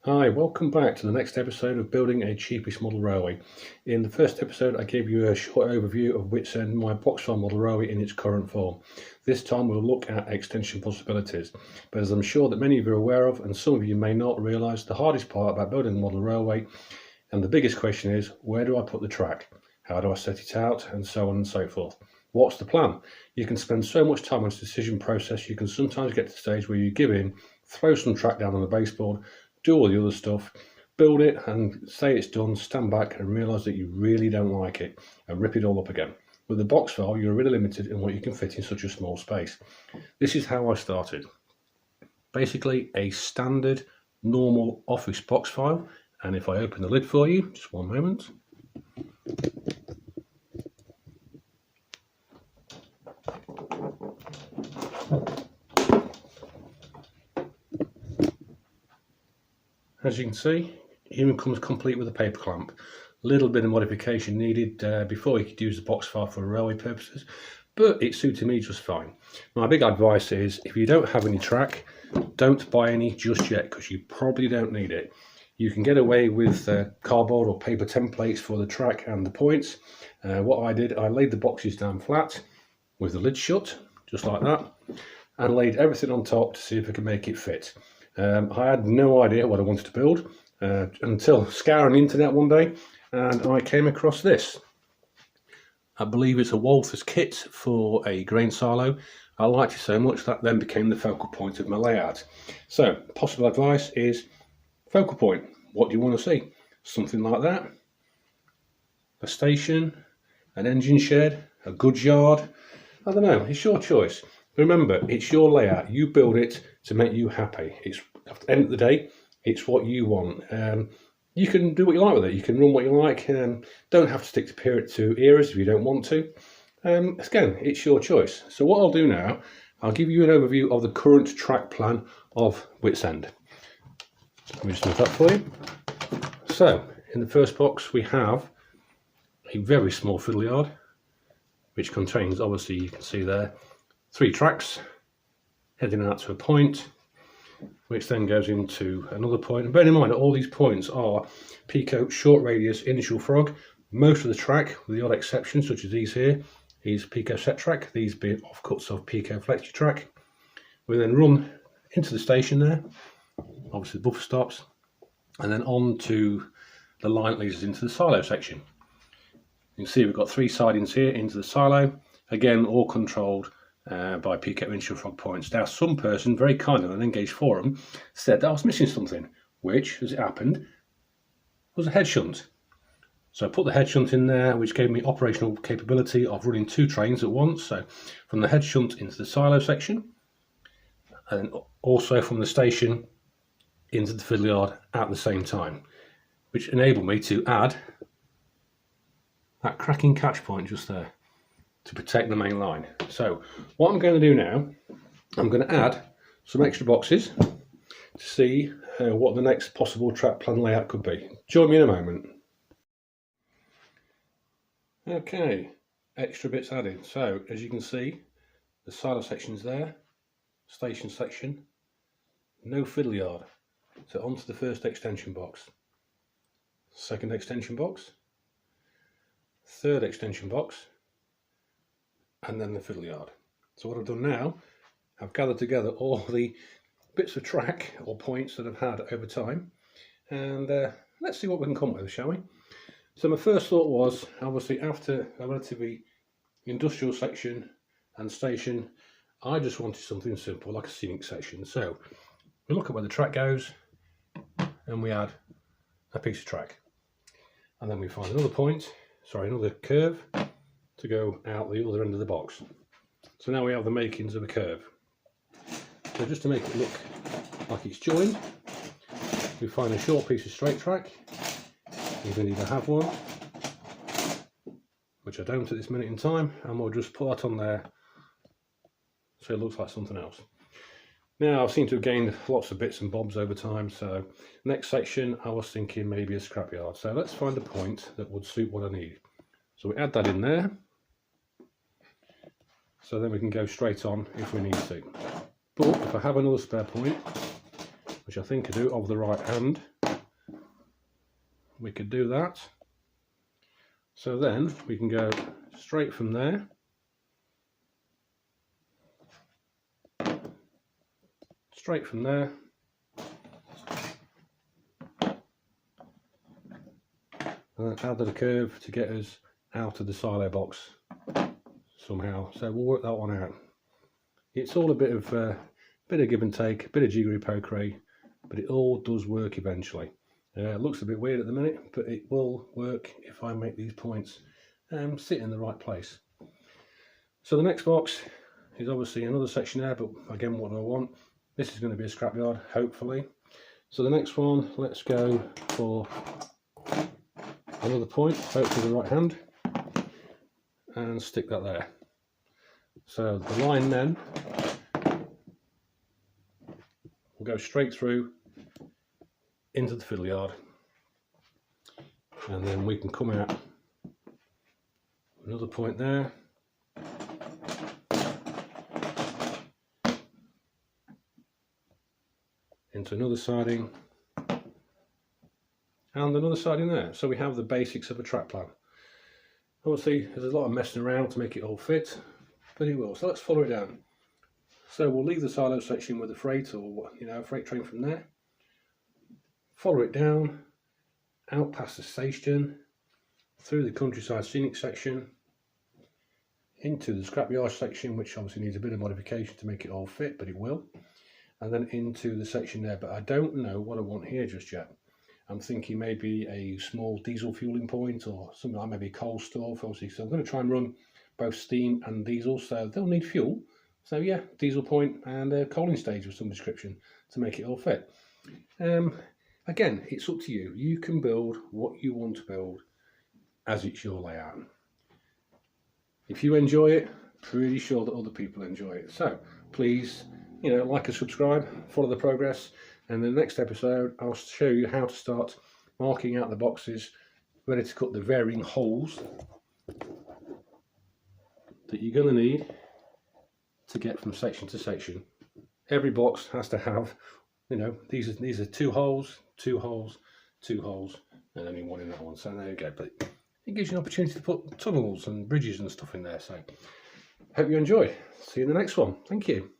Hi, welcome back to the next episode of Building a Cheapest Model Railway. In the first episode I gave you a short overview of Wits End, my box farm model railway in its current form. This time we'll look at extension possibilities, but as I'm sure that many of you are aware of and some of you may not realise, the hardest part about building a model railway and the biggest question is, where do I put the track? How do I set it out? And so on and so forth. What's the plan? You can spend so much time on this decision process, you can sometimes get to the stage where you give in, throw some track down on the baseboard, do all the other stuff, build it and say it's done, stand back and realise that you really don't like it and rip it all up again. With the box file, you're really limited in what you can fit in such a small space. This is how I started. Basically a standard, normal office box file, and if I open the lid for you, just one moment. As you can see, it even comes complete with a paper clamp. A little bit of modification needed before you could use the box file for railway purposes, but it suited me just fine. My big advice is, if you don't have any track, don't buy any just yet, because you probably don't need it. You can get away with cardboard or paper templates for the track and the points. What I did, I laid the boxes down flat with the lid shut, just like that, and laid everything on top to see if I could make it fit. I had no idea what I wanted to build until scouring the internet one day, and I came across this. I believe it's a Walther's kit for a grain silo. I liked it so much that then became the focal point of my layout. So, possible advice is focal point. What do you want to see? Something like that. A station, an engine shed, a goods yard. I don't know, it's your choice. Remember, it's your layout. You build it to make you happy. It's at the end of the day, it's what you want. You can do what you like with it. You can run what you like. Don't have to stick to eras if you don't want to. Again, it's your choice. So what I'll do now, I'll give you an overview of the current track plan of Wits End. Let me just move that for you. So, in the first box, we have a very small fiddle yard, which contains, obviously, you can see there, 3 tracks heading out to a point, which then goes into another point. And bear in mind that all these points are Pico short radius initial frog. Most of the track, with the odd exceptions such as these here, is Pico set track, these being offcuts of Pico flexi track. We then run into the station there, obviously the buffer stops, and then on to the line that leads us into the silo section. You can see we've got 3 sidings here into the silo, again all controlled by Pico initial frog points. Now some person very kindly on an engaged forum said that I was missing something, which, as it happened, was a head shunt. So I put the head shunt in there, which gave me operational capability of running 2 trains at once. So from the head shunt into the silo section, and also from the station into the fiddle yard at the same time, which enabled me to add that cracking catch point just there to protect the main line. So what I'm going to do now, I'm going to add some extra boxes to see what the next possible track plan layout could be. Join me in a moment. Okay, extra bits added. So as you can see, the silo section's there, station section, no fiddle yard. So onto the first extension box, second extension box, third extension box, and then the fiddle yard. So what I've done now, I've gathered together all the bits of track or points that I've had over time, and let's see what we can come up with, shall we? So my first thought was, obviously after a relatively industrial section and station, I just wanted something simple like a scenic section. So we look at where the track goes and we add a piece of track, and then we find another curve to go out the other end of the box. So now we have the makings of a curve. So just to make it look like it's joined, we find a short piece of straight track. You can either have one, which I don't at this minute in time, and we'll just put that on there so it looks like something else. Now I seem to have gained lots of bits and bobs over time, so next section I was thinking maybe a scrapyard. So let's find a point that would suit what I need. So we add that in there, so then we can go straight on if we need to. But if I have another spare point, which I think I do of the right hand, we could do that. So then we can go straight from there, straight from there, and then out of the curve to get us out of the silo box somehow. So we'll work that one out. It's all a bit of give and take, a bit of jiggery pokery, but it all does work eventually. It looks a bit weird at the minute, but it will work if I make these points sit in the right place. So the next box is obviously another section there, but again, what do I want? This is going to be a scrapyard, hopefully. So the next one, let's go for another point, hopefully the right hand, and stick that there. So the line then will go straight through into the fiddle yard, and then we can come out another point there, into another siding, and another siding there. So we have the basics of a track plan. Obviously there's a lot of messing around to make it all fit, but it will. So let's follow it down. So we'll leave the silo section with the freight, or freight train from there. Follow it down, out past the station, through the countryside scenic section, into the scrapyard section, which obviously needs a bit of modification to make it all fit, but it will. And then into the section there, but I don't know what I want here just yet. I'm thinking maybe a small diesel fueling point, or something like maybe a coal stove, obviously. So I'm going to try and run both steam and diesel, so they'll need fuel. So yeah, diesel point and a coaling stage of some description to make it all fit. Again, it's up to you. You can build what you want to build as it's your layout. If you enjoy it, pretty sure that other people enjoy it. So please, like and subscribe, follow the progress, and in the next episode I'll show you how to start marking out the boxes, ready to cut the varying holes that you're going to need to get from section to section. Every box has to have, these are 2 holes, 2 holes, 2 holes, and only 1 in that one. So there you go. But it gives you an opportunity to put tunnels and bridges and stuff in there. So hope you enjoy. See you in the next one. Thank you.